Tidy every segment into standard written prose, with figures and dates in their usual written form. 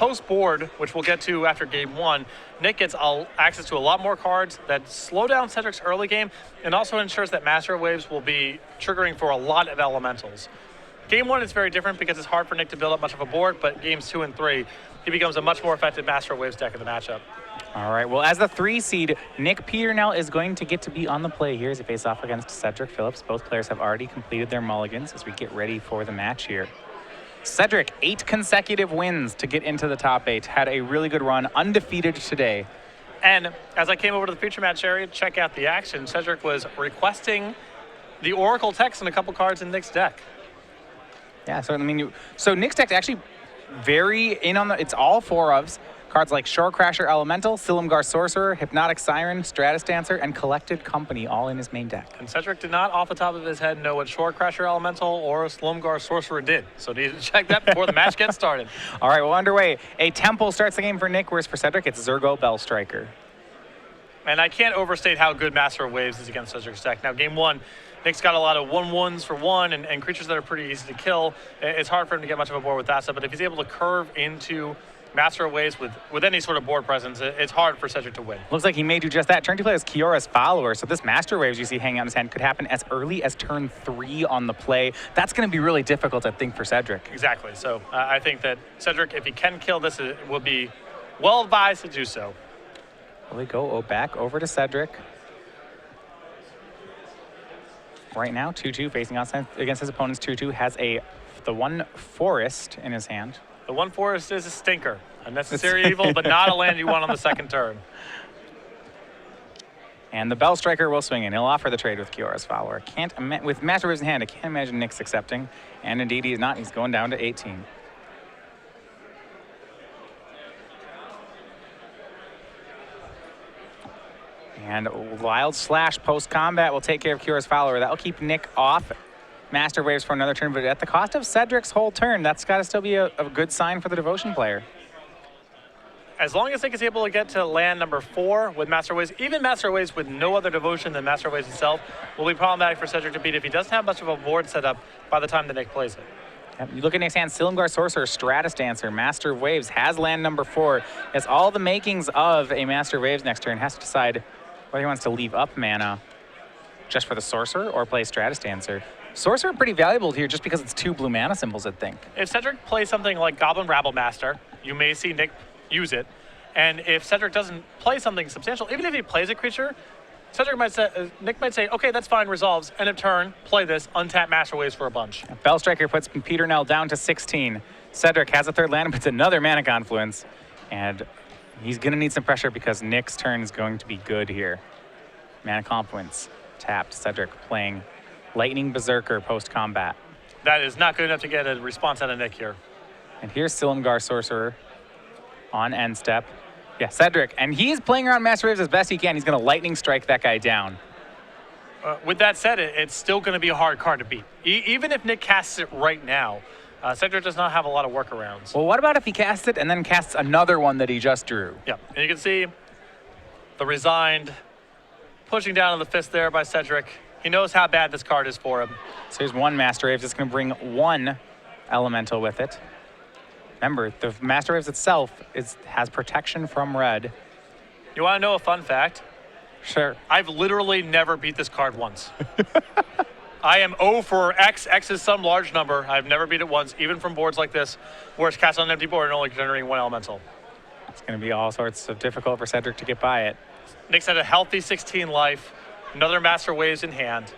post-board, which we'll get to after game one, Nick gets access to a lot more cards that slow down Cedric's early game and also ensures that Master Waves will be triggering for a lot of elementals. Game one is very different because it's hard for Nick to build up much of a board, but games 2 and 3, he becomes a much more effective Master Waves deck in the matchup. All right, well, as the 3 seed, Nick Peternell is going to get to be on the play here as he faces off against Cedric Phillips. Both players have already completed their mulligans as we get ready for the match here. Cedric, 8 consecutive wins to get into the top 8. Had a really good run, undefeated today. And as I came over to the feature match area to check out the action, Cedric was requesting the Oracle text and a couple cards in Nick's deck. Yeah, so I mean, so Nick's deck actually very in on the, it's all 4 ofs. Cards like Shore Crasher Elemental, Silumgar Sorcerer, Hypnotic Siren, Stratus Dancer, and Collected Company all in his main deck. And Cedric did not off the top of his head know what Shore Crasher Elemental or Silumgar Sorcerer did. So needed to check that before the match gets started. All right, well, underway. A Temple starts the game for Nick, whereas for Cedric, it's Zergo Bellstriker. And I can't overstate how good Master of Waves is against Cedric's deck. Now, game one, Nick's got a lot of 1/1s for 1 and creatures that are pretty easy to kill. It's hard for him to get much of a board with that stuff, but if he's able to curve into Master of Waves with any sort of board presence, it's hard for Cedric to win. Looks like he may do just that. Turn 2 plays Kiora's Follower, so this Master Waves you see hanging out in his hand could happen as early as turn 3 on the play. That's going to be really difficult, I think, for Cedric. Exactly. So I think that Cedric, if he can kill this, it will be well advised to do so. Will we go back over to Cedric? Right now, 2/2 facing off against his opponent's 2/2 has the 1 Forest in his hand. The 1 Forest is a stinker. A necessary evil, but not a land you want on the second turn. And the Bellstriker will swing in. He'll offer the trade with Kiora's Follower. With Master Waves in hand, I can't imagine Nick's accepting. And indeed he is not. He's going down to 18. And Wild Slash post-combat will take care of Kiora's Follower. That will keep Nick off Master Waves for another turn, but at the cost of Cedric's whole turn, that's got to still be a good sign for the Devotion player. As long as Nick is able to get to land number 4 with Master Waves, even Master Waves with no other Devotion than Master Waves itself, will be problematic for Cedric to beat if he doesn't have much of a board set up by the time that Nick plays it. Yep. You look at Nick's hand, Silumgar Sorcerer, Stratus Dancer, Master of Waves, has land number 4, has all the makings of a Master of Waves next turn, has to decide whether he wants to leave up mana just for the Sorcerer or play Stratus Dancer. Sorcerer pretty valuable here just because it's 2 blue mana symbols, I'd think. If Cedric plays something like Goblin Rabble Master, you may see Nick use it. And if Cedric doesn't play something substantial, even if he plays a creature, Nick might say, okay, that's fine, resolves. End of turn, play this, untap Master Waves for a bunch. Bellstriker puts Peternell down to 16. Cedric has a 3rd land, but it's another Mana Confluence. And he's going to need some pressure because Nick's turn is going to be good here. Mana Confluence tapped. Cedric playing Lightning Berserker post-combat. That is not good enough to get a response out of Nick here. And here's Silumgar Sorcerer on end step. Yeah, Cedric, and he's playing around Master Waves as best he can. He's going to Lightning Strike that guy down. With that said, it's still going to be a hard card to beat. Even if Nick casts it right now, Cedric does not have a lot of workarounds. Well, what about if he casts it and then casts another one that he just drew? Yeah, and you can see the Resigned pushing down on the fist there by Cedric. He knows how bad this card is for him. So here's 1 Master Waves. It's going to bring 1 Elemental with it. Remember, the Master Waves itself has protection from red. You want to know a fun fact? Sure. I've literally never beat this card once. I am 0 for X. X is some large number. I've never beat it once, even from boards like this, where it's cast on an empty board and only generating 1 elemental. It's going to be all sorts of difficult for Cedric to get by it. Nick's had a healthy 16 life, another Master Waves in hand.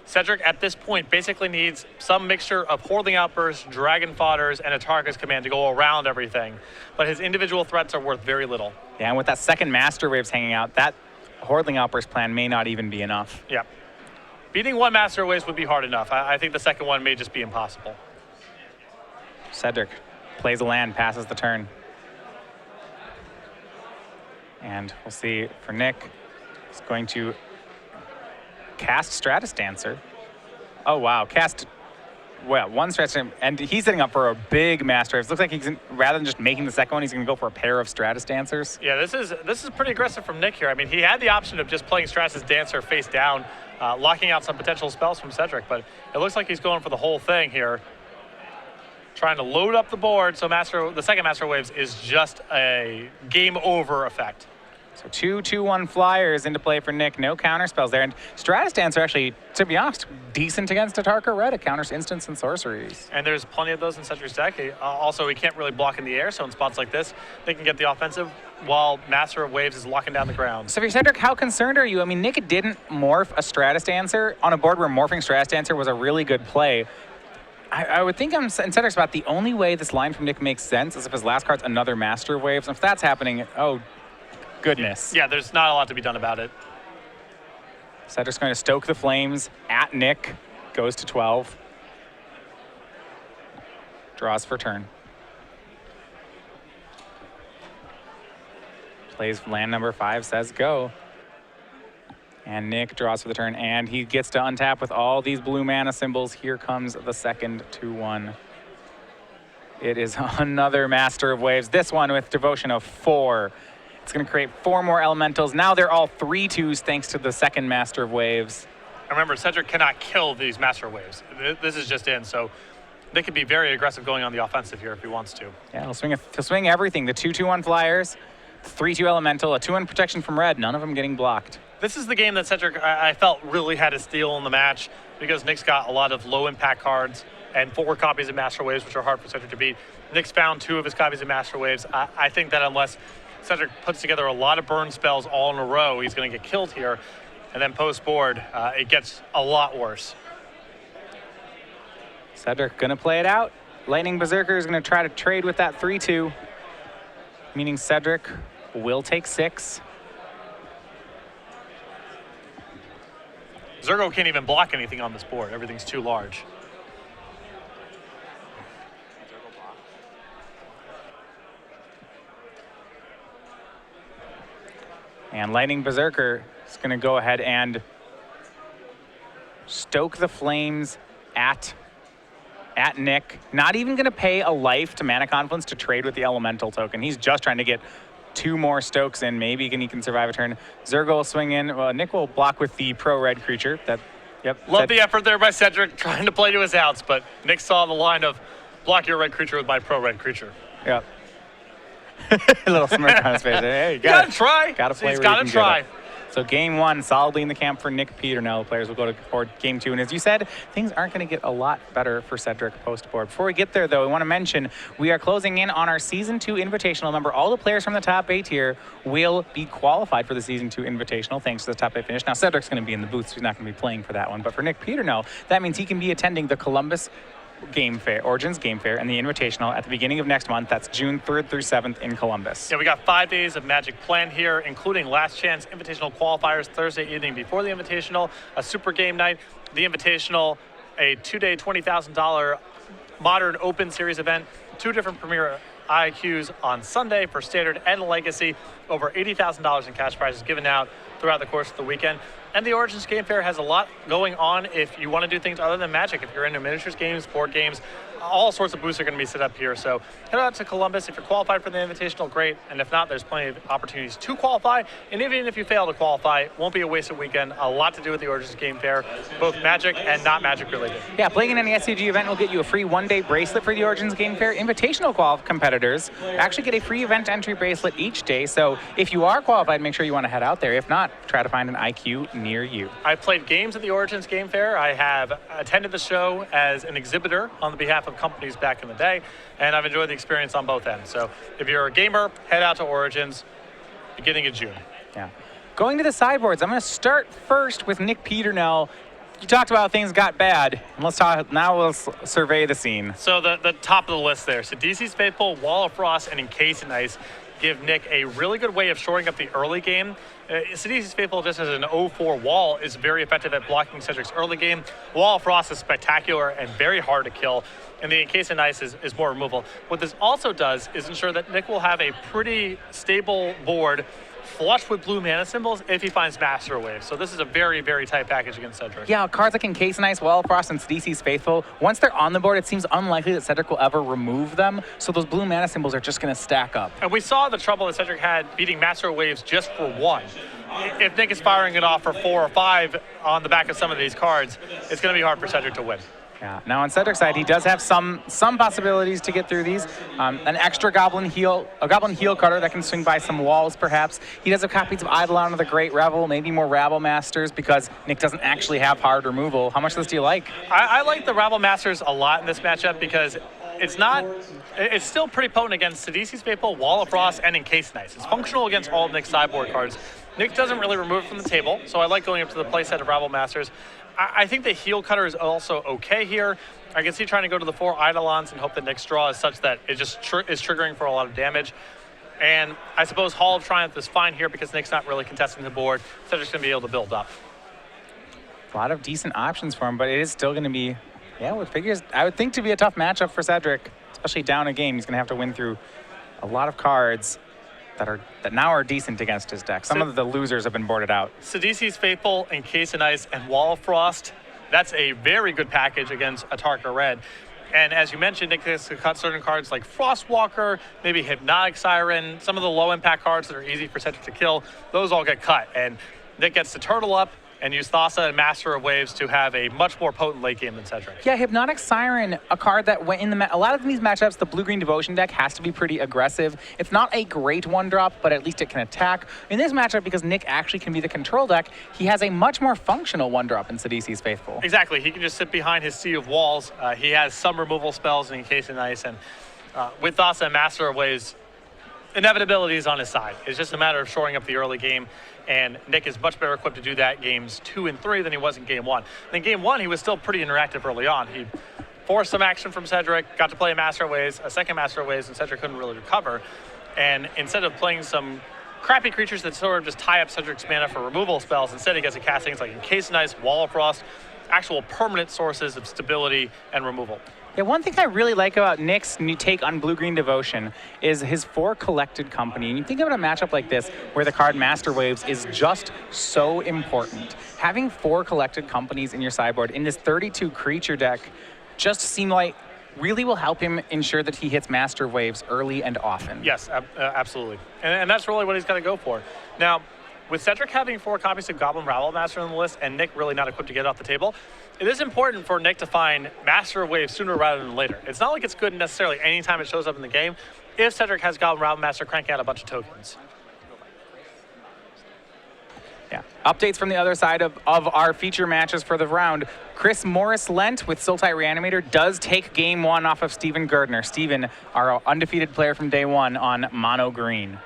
Cedric, at this point, basically needs some mixture of Hordeling Outbursts, Dragon Fodders, and a Tarkus command to go around everything. But his individual threats are worth very little. Yeah, and with that second Master Waves hanging out, that Hordeling Outburst plan may not even be enough. Yeah. Beating 1 Master Waves would be hard enough. I think the second one may just be impossible. Cedric plays a land, passes the turn. And we'll see for Nick, he's going to cast Stratus Dancer. Oh, wow. Cast, well, 1 Stratus Dancer, and he's setting up for a big Master Waves. Looks like he's, rather than just making the second one, he's going to go for a pair of Stratus Dancers. Yeah, this is pretty aggressive from Nick here. I mean, he had the option of just playing Stratus Dancer face down, locking out some potential spells from Cedric, but it looks like he's going for the whole thing here. trying to load up the board, so the second Master Waves is just a game over effect. So 2/2/1 flyers into play for Nick. No counter spells there. And Stratus Dancer actually, to be honest, decent against a Tarka Red. It counters instants and sorceries. And there's plenty of those in Cedric's deck. Also, he can't really block in the air, so in spots like this, they can get the offensive while Master of Waves is locking down the ground. So for Cedric, how concerned are you? I mean, Nick didn't morph a Stratus Dancer on a board where morphing Stratus Dancer was a really good play. I would think in Cedric's spot, the only way this line from Nick makes sense is if his last card's another Master of Waves. And if that's happening, oh, goodness. Yeah, there's not a lot to be done about it. Cedric's going to stoke the flames at Nick. Goes to 12. Draws for turn. Plays land number 5, says go. And Nick draws for the turn, and he gets to untap with all these blue mana symbols. Here comes the second 2/1. It is another Master of Waves. This one with Devotion of 4. It's going to create 4 more elementals. Now they're all 3/2s thanks to the second Master of Waves. Remember, Cedric cannot kill these Master Waves. This is just in, so they could be very aggressive going on the offensive here if he wants to. Yeah, he'll swing everything. The 2/2/1 flyers, 3/2 elemental, a 2/1 protection from red, none of them getting blocked. This is the game that Cedric, I felt, really had a steal in the match because Nick's got a lot of low-impact cards and 4 copies of Master Waves, which are hard for Cedric to beat. Nick's found 2 of his copies of Master Waves. I think that unless Cedric puts together a lot of burn spells all in a row, he's going to get killed here. And then post-board, it gets a lot worse. Cedric going to play it out. Lightning Berserker is going to try to trade with that 3/2, meaning Cedric will take 6. Zergo can't even block anything on this board. Everything's too large. And Lightning Berserker is going to go ahead and stoke the flames at Nick. Not even going to pay a life to Mana Confluence to trade with the Elemental token. He's just trying to get 2 more stokes in. Maybe he can survive a turn. Zergo will swing in. Well, Nick will block with the pro-red creature. Love the effort there by Cedric trying to play to his outs, but Nick saw the line of block your red creature with my pro-red creature. Yep. A little smirk on his face. Hey, you gotta try. Gotta play. He's gotta try. So game 1, solidly in the camp for Nick Peternell. Players will go to game 2. And as you said, things aren't going to get a lot better for Cedric post-board. Before we get there, though, we want to mention we are closing in on our Season 2 Invitational. Remember, all the players from the top 8 here will be qualified for the Season 2 Invitational thanks to the top 8 finish. Now, Cedric's going to be in the booth, so he's not going to be playing for that one. But for Nick Peternell, that means he can be attending the Columbus Game Fair, Origins Game Fair, and the Invitational at the beginning of next month. That's June 3rd through 7th in Columbus. Yeah, we got 5 days of Magic planned here, including Last Chance Invitational qualifiers Thursday evening before the Invitational, a super game night, the Invitational, a 2-day $20,000 Modern Open Series event, 2 different Premier IQs on Sunday for Standard and Legacy, over $80,000 in cash prizes given out throughout the course of the weekend. And the Origins Game Fair has a lot going on if you want to do things other than Magic. If you're into miniatures games, board games, all sorts of booths are going to be set up here. So head out to Columbus. If you're qualified for the Invitational, great. And if not, there's plenty of opportunities to qualify. And even if you fail to qualify, it won't be a wasted weekend. A lot to do with the Origins Game Fair, both Magic and not Magic related. Yeah, playing in any SCG event will get you a free 1-day bracelet for the Origins Game Fair. Invitational competitors actually get a free event entry bracelet each day. So if you are qualified, make sure you want to head out there. If not, try to find an IQ near you. I've played games at the Origins Game Fair. I have attended the show as an exhibitor on the behalf of companies back in the day, and I've enjoyed the experience on both ends. So if you're a gamer, head out to Origins beginning of June. Yeah. Going to the sideboards, I'm going to start first with Nick Peternell. You talked about how things got bad. Let's talk. Now we'll survey the scene. So the top of the list there. So DC's Faithful, Wall of Frost, and Encase in Ice give Nick a really good way of shoring up the early game. Sidici's Faithful, just as an 0-4 wall, is very effective at blocking Cedric's early game. Wall of Frost is spectacular and very hard to kill, and the Encase in Ice is more removal. What this also does is ensure that Nick will have a pretty stable board flush with blue mana symbols if he finds Master Wave. So this is a very, very tight package against Cedric. Yeah, cards like Encase in Ice, Wall of Frost, and DC's Faithful, once they're on the board, it seems unlikely that Cedric will ever remove them, so those blue mana symbols are just going to stack up. And we saw the trouble that Cedric had beating Master Waves just for 1. If Nick is firing it off for 4 or 5 on the back of some of these cards, it's going to be hard for Cedric to win. Yeah. Now on Cedric's side, he does have some possibilities to get through these. An extra Goblin Heel cutter that can swing by some walls, perhaps. He does have copies of Eidolon of the Great Revel, maybe more Rabble Masters because Nick doesn't actually have hard removal. How much of this do you like? I like the Rabble Masters a lot in this matchup because it's still pretty potent against Sidisi's Faithful, Wall of Frost, and Encase Nice. It's functional against all of Nick's sideboard cards. Nick doesn't really remove it from the table, so I like going up to the playset of Rabble Masters. I think the Heel Cutter is also okay here. I can see trying to go to the 4 Eidolons and hope that Nick's draw is such that it just is triggering for a lot of damage. And I suppose Hall of Triumph is fine here because Nick's not really contesting the board, so they're just going to be able to build up. A lot of decent options for him, but it is still going to be, I would think to be a tough matchup for Cedric, especially down a game. He's going to have to win through a lot of cards that now are decent against his deck. Some of the losers have been boarded out. Sidisi's Faithful, Encase of Ice, and Wall of Frost. That's a very good package against Atarka Red. And as you mentioned, Nick gets to cut certain cards like Frostwalker, maybe Hypnotic Siren, some of the low-impact cards that are easy for Cedric to kill. Those all get cut. And Nick gets to turtle up and use Thassa and Master of Waves to have a much more potent late game than Cedric. Yeah, Hypnotic Siren, a card that went in a lot of these matchups, the Blue-Green Devotion deck has to be pretty aggressive. It's not a great one-drop, but at least it can attack. In this matchup, because Nick actually can be the control deck, he has a much more functional one-drop in Sidisi's Faithful. Exactly. He can just sit behind his Sea of Walls. He has some removal spells in Encase of Ice, and with Thassa and Master of Waves, inevitability is on his side. It's just a matter of shoring up the early game. And Nick is much better equipped to do that games 2 and 3 than he was in game 1. In game 1, he was still pretty interactive early on. He forced some action from Cedric, got to play a Master of Waves, a second Master of Waves, and Cedric couldn't really recover. And instead of playing some crappy creatures that sort of just tie up Cedric's mana for removal spells, instead he gets to cast things like Encase of Ice, Wall of Frost, actual permanent sources of stability and removal. Yeah, one thing I really like about Nick's new take on Blue-Green Devotion is his 4 collected company. And you think about a matchup like this where the card Master Waves is just so important. Having 4 collected companies in your sideboard in this 32 creature deck just seem like really will help him ensure that he hits Master Waves early and often. Yes, absolutely. And that's really what he's got to go for. Now, with Cedric having 4 copies of Goblin Rabble Master on the list and Nick really not equipped to get it off the table, it is important for Nick to find Master of Waves sooner rather than later. It's not like it's good necessarily anytime it shows up in the game if Cedric has Goblin Rabble Master cranking out a bunch of tokens. Yeah. Updates from the other side of our feature matches for the round. Chris Morris-Lent with Sultai Reanimator does take game 1 off of Steven Gerdner. Steven, our undefeated player from day 1 on mono green.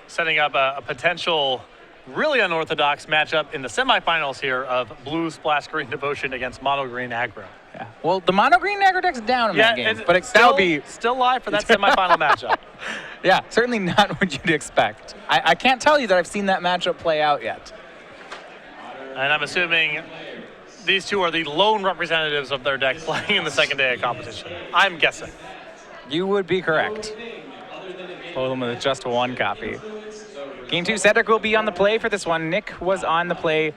Setting up a potential really unorthodox matchup in the semifinals here of Blue Splash Green Devotion against Mono Green Aggro. Yeah. Well, the mono green aggro deck's down in that game, but that would be still live for that semifinal matchup. Yeah, certainly not what you'd expect. I can't tell you that I've seen that matchup play out yet. And I'm assuming these two are the lone representatives of their deck playing in the second day of competition. I'm guessing. You would be correct. Both of them with just 1 copy. Game 2, Cedric will be on the play for this one. Nick was on the play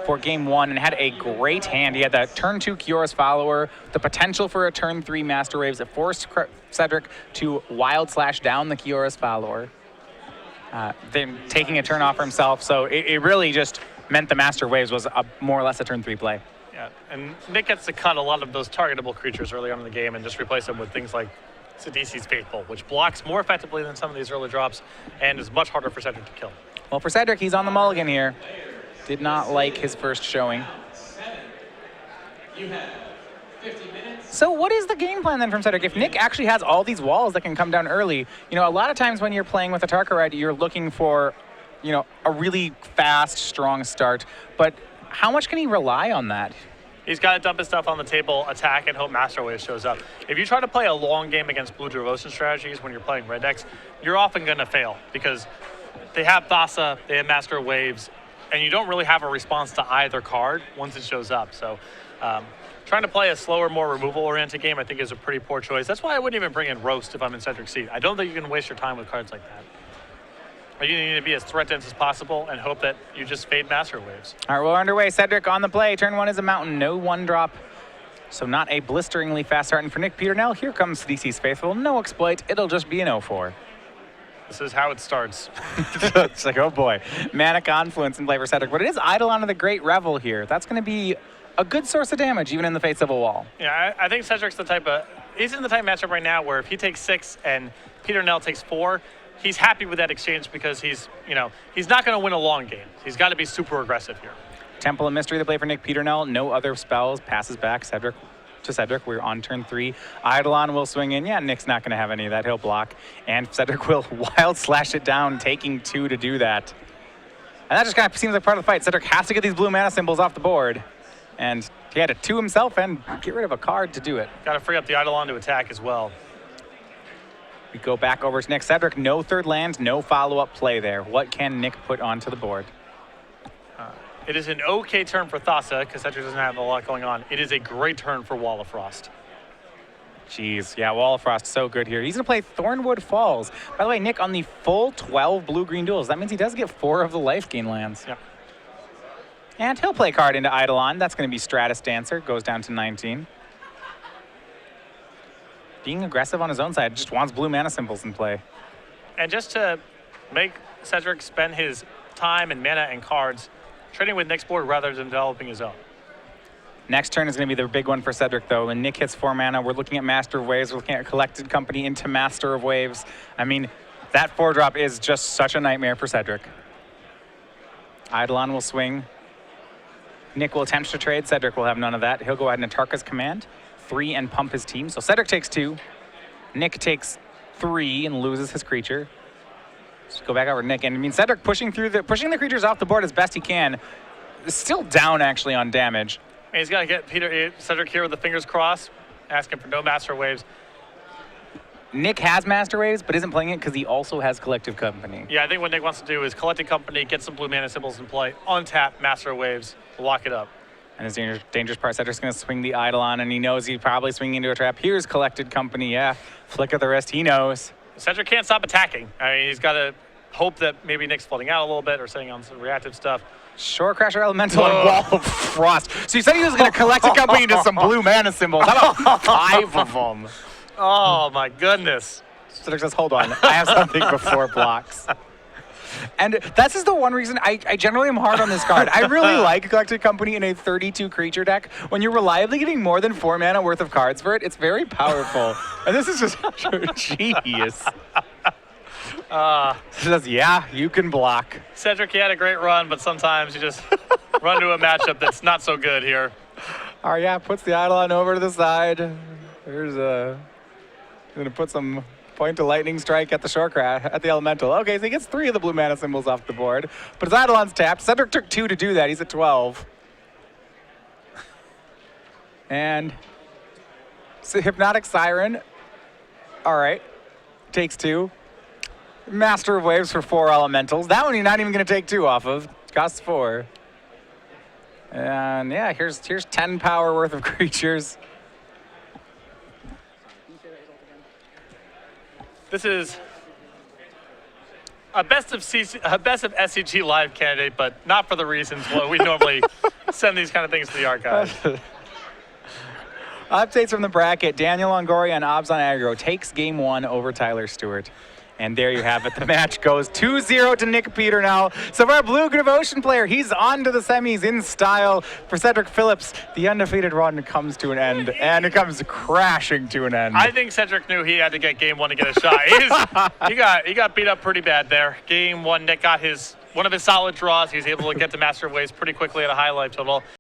for game 1 and had a great hand. He had that turn 2 Kiora's Follower, the potential for a turn 3 Master Waves that forced Cedric to wild slash down the Kiora's Follower. Then taking a turn off for himself, so it really just meant the Master Waves was more or less a turn 3 play. Yeah, and Nick gets to cut a lot of those targetable creatures early on in the game and just replace them with things like Sidisi's Faithful, which blocks more effectively than some of these early drops and is much harder for Cedric to kill. Well, for Cedric, he's on the mulligan here. Did not like his first showing. So what is the game plan then from Cedric? If Nick actually has all these walls that can come down early, you know, a lot of times when you're playing with a Atarka Red, you're looking for, you know, a really fast, strong start. But how much can he rely on that? He's got to dump his stuff on the table, attack, and hope Master Wave shows up. If you try to play a long game against Blue Devotion strategies when you're playing red decks, you're often going to fail because they have Thassa, they have Master Waves, and you don't really have a response to either card once it shows up. So trying to play a slower, more removal-oriented game, I think, is a pretty poor choice. That's why I wouldn't even bring in Roast if I'm in Cedric's seat. I don't think you can waste your time with cards like that. You need to be as threat dense as possible and hope that you just fade Master Waves. All right, we're underway. Cedric on the play. Turn 1 is a mountain, no 1-drop. So not a blisteringly fast start. And for Nick Peternell, here comes DC's Faithful. No exploit. It'll just be an 0-4. This is how it starts. It's like, oh boy. Mana Confluence in play for Cedric. But it is Eidolon of the Great Revel here. That's going to be a good source of damage, even in the face of a wall. Yeah, I think Cedric's the type of, he's in the type matchup right now where if he takes 6 and Peternell takes 4, he's happy with that exchange because he's not going to win a long game. He's got to be super aggressive here. Temple of Mystery to play for Nick Peternell. No other spells. Passes back Cedric to Cedric. We're on turn 3. Eidolon will swing in. Yeah, Nick's not going to have any of that. He'll block. And Cedric will wild slash it down, taking 2 to do that. And that just kind of seems like part of the fight. Cedric has to get these blue mana symbols off the board. And he had to 2 himself and get rid of a card to do it. Got to free up the Eidolon to attack as well. We go back over to Nick. Cedric, no third land, no follow-up play there. What can Nick put onto the board? It is an okay turn for Thassa because Cedric doesn't have a lot going on. It is a great turn for Wall of Frost. Jeez, yeah, Wall of Frost so good here. He's going to play Thornwood Falls. By the way, Nick, on the full 12 blue-green duels, that means he does get 4 of the life gain lands. Yeah. And he'll play a card into Eidolon. That's going to be Stratus Dancer. Goes down to 19. Being aggressive on his own side, just wants blue mana symbols in play. And just to make Cedric spend his time and mana and cards trading with Nick's board rather than developing his own. Next turn is going to be the big one for Cedric, though. When Nick hits 4 mana, we're looking at Master of Waves. We're looking at Collected Company into Master of Waves. I mean, that 4-drop is just such a nightmare for Cedric. Eidolon will swing. Nick will attempt to trade. Cedric will have none of that. He'll go ahead and Atarka's Command, 3, and pump his team. So Cedric takes 2. Nick takes 3 and loses his creature. Let's go back over to Nick. And I mean, Cedric pushing the creatures off the board as best he can. Still down, actually, on damage. And he's got to get Cedric here with the fingers crossed, asking for no Master Waves. Nick has Master Waves, but isn't playing it because he also has Collective Company. Yeah, I think what Nick wants to do is Collected Company, get some blue mana symbols in play, untap Master Waves, lock it up. And his dangerous part, Cedric's going to swing the Eidolon, and he knows he's probably swinging into a trap. Here's Collected Company, yeah. Flick of the wrist, he knows. Cedric can't stop attacking. I mean, he's got to hope that maybe Nick's floating out a little bit or sitting on some reactive stuff. Shore Crasher Elemental and Wall of Frost. So you said he was going to collect a company into some blue mana symbols. How about 5 of them? Oh, my goodness. Cedric says, hold on, I have something before blocks. And that's just the one reason I generally am hard on this card. I really like Collected Company in a 32 creature deck. When you're reliably getting more than 4 mana worth of cards for it, it's very powerful. And this is just, jeez. She says, yeah, you can block. Cedric, he had a great run, but sometimes you just run to a matchup that's not so good here. All right, yeah, puts the Eidolon over to the side. There's going to put some point to Lightning Strike at the Shore Crash, at the Elemental. Okay, so he gets 3 of the blue mana symbols off the board, but his Eidolon's tapped. Cedric took 2 to do that. He's at 12. And so Hypnotic Siren, all right, takes 2. Master of Waves for 4 elementals. That one you're not even going to take 2 off of. Costs 4. And yeah, here's 10 power worth of creatures. This is a best of SCG live candidate, but not for the reasons why we normally send these kind of things to the archive. Updates from the bracket. Daniel Longoria and Obs on aggro takes game 1 over Tyler Stewart. And there you have it. The match goes 2-0 to Nick Peternell. So for our Blue Devotion player, he's on to the semis in style. For Cedric Phillips, the undefeated run comes to an end, and it comes crashing to an end. I think Cedric knew he had to get game 1 to get a shot. He got beat up pretty bad there. Game 1, Nick got one of his solid draws. He was able to get to Master of Waves pretty quickly at a high life total.